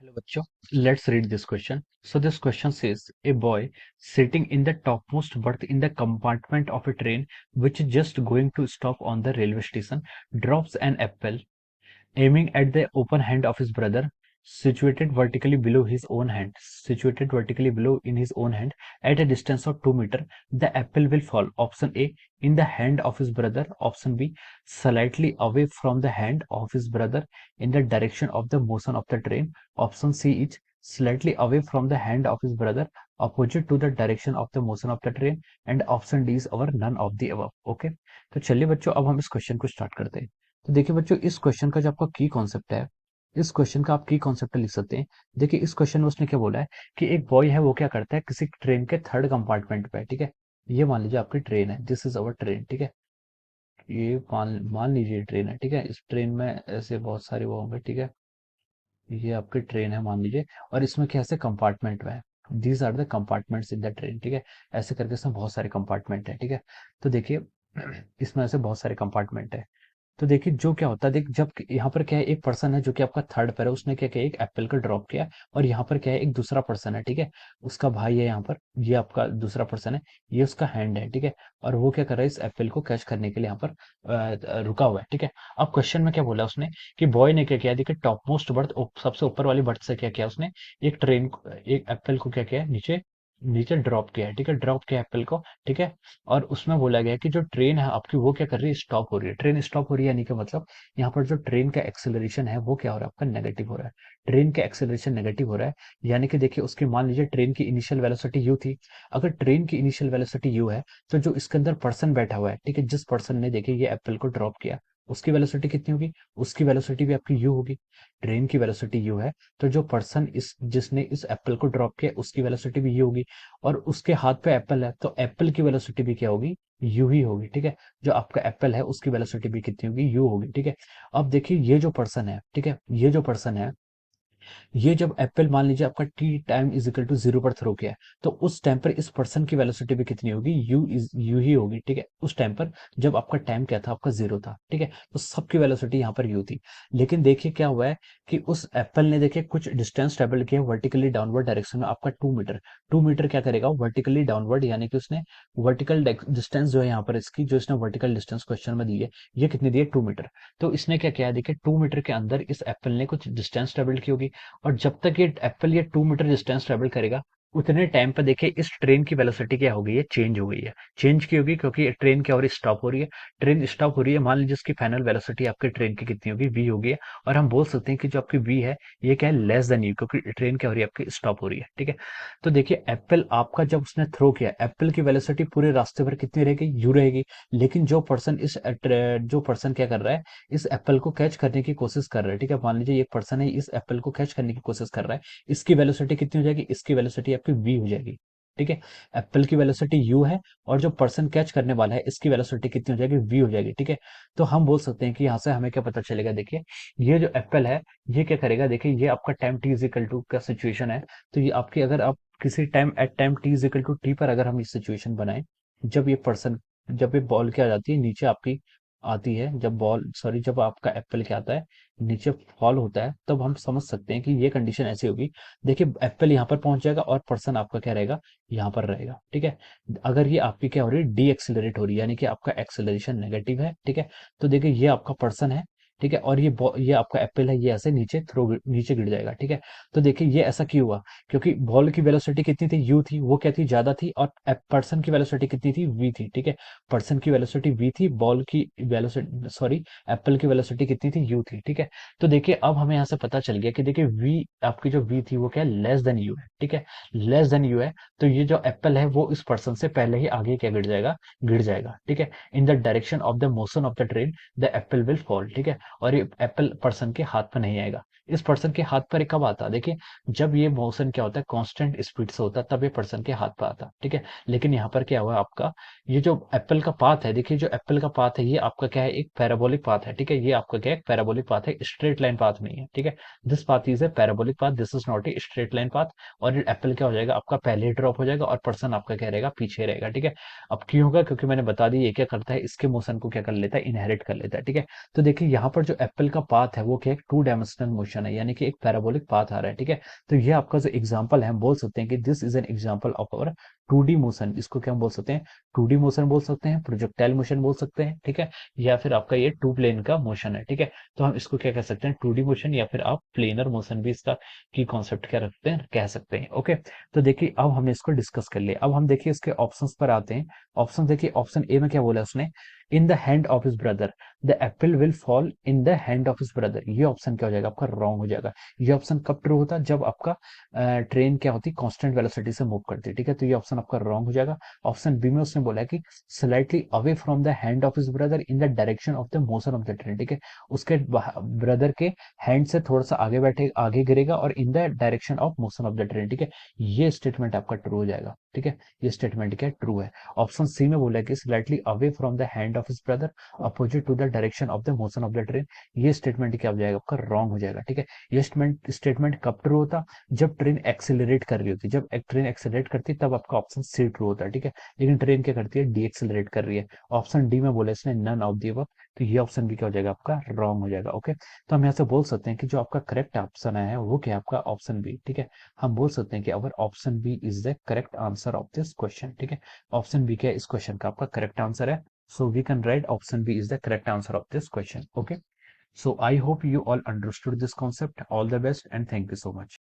Hello, bachcho. Let's read this question. So this question says, a boy sitting in the topmost berth in the compartment of a train which is just going to stop on the railway station drops an apple, aiming at the open hand of his brother, situated vertically below in his own hand, at a distance of 2 meters. The apple will fall. Option A, in the hand of his brother. Option B, slightly away from the hand of his brother in the direction of the motion of the train. Option C is slightly away from the hand of his brother, opposite to the direction of the motion of the train. And option D is our none of the above. Okay, तो चलिए बच्चों, अब हम इस question को start करते हैं। तो देखिए बच्चों, इस क्वेश्चन का जो आपका की कॉन्सेप्ट है, इस क्वेश्चन का आप की कॉन्सेप्ट लिख सकते हैं। देखिए इस क्वेश्चन में उसने क्या बोला है कि एक बॉय है, वो क्या करता है, किसी ट्रेन के थर्ड कंपार्टमेंट पे है, ठीक है। ये मान लीजिए आपकी ट्रेन है, दिस इज अवर ट्रेन, ठीक है। ये मान मान लीजिए ट्रेन है, ठीक है। इस ट्रेन में ऐसे बहुत सारे वो होंगे, ठीक है। ये आपकी ट्रेन है मान लीजिए, और इसमें क्या ऐसे कंपार्टमेंट में है, these are the compartments in the train, ठीक है। ऐसे करके इसमें बहुत सारे कंपार्टमेंट है, ठीक है। तो देखिए इसमें ऐसे बहुत सारे कंपार्टमेंट है। तो देखिए जो क्या होता है, देख जब यहाँ पर क्या है, एक पर्सन है जो कि आपका थर्ड पर है, उसने क्या किया, एक एप्पल का ड्रॉप किया। और यहाँ पर क्या है, एक दूसरा पर्सन है, ठीक है। उसका भाई है यहाँ पर, ये आपका दूसरा पर्सन है, ये उसका हैंड है, ठीक है। और वो क्या कर रहा है, इस एप्पल को कैच करने के लिए यहाँ पर रुका हुआ है, ठीक है। अब क्वेश्चन में क्या बोला उसने कि बॉय ने क्या किया, देखिए टॉप मोस्ट बर्थ, सबसे ऊपर वाली बर्थ से क्या किया उसने, एक एप्पल को क्या किया, नीचे नीचे ड्रॉप किया है, ठीक है। ड्रॉप किया एप्पल को, ठीक है। और उसमें बोला गया है कि जो ट्रेन है आपकी, वो क्या कर रही है, स्टॉप हो रही है। ट्रेन स्टॉप हो रही है यानी कि मतलब यहाँ पर जो ट्रेन का एक्सेलरेशन है वो क्या हो रहा है, आपका नेगेटिव हो रहा है। ट्रेन का एक्सेलरेशन नेगेटिव हो रहा है, यानी कि देखिए उसकी मान लीजिए ट्रेन की इनिशियल वेलोसिटी यू थी। अगर ट्रेन की इनिशियल वेलोसिटी यू है, तो जो इसके अंदर पर्सन बैठा हुआ है, ठीक है, जिस पर्सन ने देखिए ये एप्पल को ड्रॉप किया, उसकी वेलोसिटी कितनी होगी, उसकी वेलोसिटी भी आपकी यू होगी। ट्रेन की वेलोसिटी यू है, तो जो पर्सन इस जिसने इस एप्पल को ड्रॉप किया, उसकी वेलोसिटी भी यू होगी। और उसके हाथ पे एप्पल है, तो एप्पल की वेलोसिटी भी क्या होगी, यू ही होगी, ठीक है। जो आपका एप्पल है उसकी वेलोसिटी भी कितनी होगी, यू होगी, ठीक है। अब देखिए ये जो पर्सन है, ठीक है, ये जो पर्सन है, ये जब एप्पल मान लीजिए आपका T time is equal to zero पर थ्रो किया है, तो उस टाइम पर इस पर्सन की वेलोसिटी भी कितनी होगी, यू ही होगी, ठीक है। उस टाइम पर जब आपका टाइम क्या था, आपका जीरो था, ठीक है। तो सबकी वेलोसिटी यहाँ पर यू थी। लेकिन देखिए क्या हुआ है कि उस एप्पल ने देखिए कुछ डिस्टेंस ट्रेवल किया वर्टिकली डाउनवर्ड डायरेक्शन में, आपका 2 मीटर। 2 मीटर क्या करेगा वर्टिकली डाउनवर्ड, यानी कि उसने वर्टिकल डिस्टेंस जो है यहाँ पर इसकी, जो इसने वर्टिकल डिस्टेंस क्वेश्चन में दी है, ये कितनी दी है, 2 मीटर। तो इसने क्या किया, देखिए 2 मीटर के अंदर इस एप्पल ने कुछ डिस्टेंस ट्रेवल की होगी। और जब तक ये एप्पल ये 2 मीटर डिस्टेंस ट्रेवल करेगा, उतने टाइम पर देखिए इस ट्रेन की वेलोसिटी क्या हो गई है, चेंज हो गई है। चेंज की होगी क्योंकि ट्रेन क्या हो रही है, स्टॉप हो रही है। ट्रेन स्टॉप हो रही है, मान लीजिए इसकी फाइनल वेलोसिटी आपके ट्रेन की कितनी होगी, वी होगी। और हम बोल सकते हैं कि जो आपकी वी है, ये क्या है, लेस देन यू, क्योंकि ट्रेन क्या हो रही है, आपकी स्टॉप हो रही है, ठीक है। तो देखिए एप्पल आपका जब उसने थ्रो किया, एप्पल की वेलोसिटी पूरे रास्ते भर कितनी रहेगी, यू रहेगी। लेकिन जो पर्सन क्या कर रहा है, इस एप्पल को कैच करने की कोशिश कर रहा है, ठीक है। मान लीजिए एक पर्सन है, इस एप्पल को कैच करने की कोशिश कर रहा है, इसकी वेलोसिटी कितनी हो जाएगी, इसकी वेलोसिटी आपकी v हो जाएगी, ठीक है। एप्पल की वेलोसिटी u है, और जो पर्सन कैच करने वाला है, इसकी वेलोसिटी कितनी हो जाएगी, v हो जाएगी, ठीक है। तो हम बोल सकते हैं कि यहाँ से हमें क्या पता चलेगा, देखिए ये जो एप्पल है, ये क्या करेगा, देखिए ये आपका time t is equal to का सिचुएशन है। तो ये आपकी, अगर आप किसी time t is equal to t पर अगर हम ये सिचुएशन बनाए, जब ये पर्सन, जब ये बॉल क्या आ जाती है नीचे आपकी, आती है, जब बॉल सॉरी जब आपका एप्पल क्या आता है, नीचे फॉल होता है, तब हम समझ सकते हैं कि ये कंडीशन ऐसी होगी। देखिए एप्पल यहाँ पर पहुंच जाएगा और पर्सन आपका क्या रहेगा, यहाँ पर रहेगा, ठीक है। अगर ये आपकी क्या हो रही है, डी एक्सिलरेट हो रही है, यानी कि आपका एक्सिलरेशन नेगेटिव है, ठीक है। तो देखिए ये आपका पर्सन है, ठीक है। और ये आपका एप्पल है, ये ऐसे नीचे गिर जाएगा, ठीक है। तो देखिए ये ऐसा क्यों हुआ, क्योंकि बॉल की वेलोसिटी कितनी थी, यू थी, वो क्या थी, ज्यादा थी। और पर्सन की वेलोसिटी कितनी थी, वी थी, ठीक है। पर्सन की वेलोसिटी वी थी, बॉल की वेलोसिटी सॉरी एप्पल की वेलोसिटी कितनी थी, यू थी, ठीक है। तो देखिए अब हमें यहाँ से पता चल गया कि देखिए वी, आपकी जो वी थी वो क्या है, लेस देन यू है, ठीक है। लेस देन यू है, तो ये जो एप्पल है वो इस पर्सन से पहले ही आगे क्या गिर जाएगा, ठीक है। In the direction of the motion of the train the Apple will fall, ठीक है। और ये एप्पल पर्सन के हाथ पर नहीं आएगा। इस पर्सन के हाथ पर ये कब आता है, देखिए जब ये मोशन क्या होता है, कांस्टेंट स्पीड से होता है, तब ये पर्सन के हाथ पर आता है, ठीक है। लेकिन यहाँ पर क्या हुआ आपका, ये जो एप्पल का पाथ है, देखिए जो एप्पल का पाथ है, ये आपका क्या है, एक पैराबोलिक पाथ है, ठीक है। ये आपका क्या है, पैराबोलिक पाथ है, स्ट्रेट लाइन पाथ नहीं है, ठीक है। This path is a parabolic path, this is not a straight line path. और एप्पल क्या हो जाएगा, आपका पहले ही ड्रॉप हो जाएगा, और पर्सन आपका क्या रहेगा, पीछे रहेगा, ठीक है। अब क्यों होगा, क्योंकि मैंने बता दी ये क्या करता है, इसके मोशन को क्या कर लेता है, इनहेरिट कर लेता है, ठीक है। तो देखिए यहाँ पर जो एप्पल का पाथ है वो क्या है, 2 डायमेंशनल मोशन है, यानी कि एक पैराबोलिक पाथ आ रहा है, ठीक है। तो ये आपका जो एग्जांपल है, हम बोल सकते हैं कि this is an example of our 2D motion. इसको क्या हम बोल सकते हैं, 2D मोशन बोल सकते हैं, प्रोजेक्टाइल मोशन बोल सकते हैं, ठीक है, या फिर आपका ये टू प्लेन का मोशन है, ठीक है। तो हम इसको क्या कह सकते हैं, 2D मोशन, या फिर आप प्लेनर मोशन भी इसका की कॉन्सेप्ट क्या रखते हैं, कह सकते हैं। ओके, तो देखिए अब हमने इसको डिस्कस कर लिया। अब हम देखिए इसके ऑप्शंस पर आते हैं। ऑप्शन देखिए, ऑप्शन ए में क्या बोला उसने, in the hand of his brother the Apple will fall in the hand of his brother. ये ऑप्शन क्या हो जाएगा आपका, रॉन्ग हो जाएगा। ये ऑप्शन कब ट्रू होता है, जब आपका ट्रेन क्या होती है, कांस्टेंट वेलोसिटी से मूव करती है, ठीक है। तो ये ऑप्शन आपका रॉन्ग हो जाएगा। ऑप्शन बी में उसने बोला है कि slightly away from the hand of his brother in the direction of the motion of the train, ठीक है। उसके ब्रदर के हैंड से थोड़ा सा आगे बैठे, आगे गिरेगा, और in the direction of motion of the train, ठीक है। ये स्टेटमेंट आपका ट्रू हो जाएगा, ठीक है। ये स्टेटमेंट क्या ट्रू है। ऑप्शन सी में बोला है कि slightly away from the hand of his brother opposite to the direction of the motion of the train. ये स्टेटमेंट क्या हो जाएगा आपका, रॉन्ग हो जाएगा, ठीक है। ये स्टेटमेंट कब ट्रू होता, जब ट्रेन एक्सेलरेट कर रही होती, जब एक ट्रेन एक्सेलरेट करती है तब आपका ऑप्शन सी ट्रू होता है, ठीक है। लेकिन ट्रेन क्या करती है, डी एक्सेलरेट कर रही है। ऑप्शन डी में बोला इसने नन ऑफ दी अबव, तो ये ऑप्शन भी क्या हो जाएगा आपका, रॉन्ग हो जाएगा। ओके, तो हम यहाँ से बोल सकते हैं कि जो आपका करेक्ट ऑप्शन है वो क्या है आपका, ऑप्शन बी, ठीक है। हम बोल सकते हैं कि our option B is the correct answer of this question, ठीक है। ऑप्शन बी क्या है, इस क्वेश्चन का आपका करेक्ट आंसर है। So we can write option B is the correct answer of this question. Okay. So I hope you all understood this concept. All the best and thank you so much.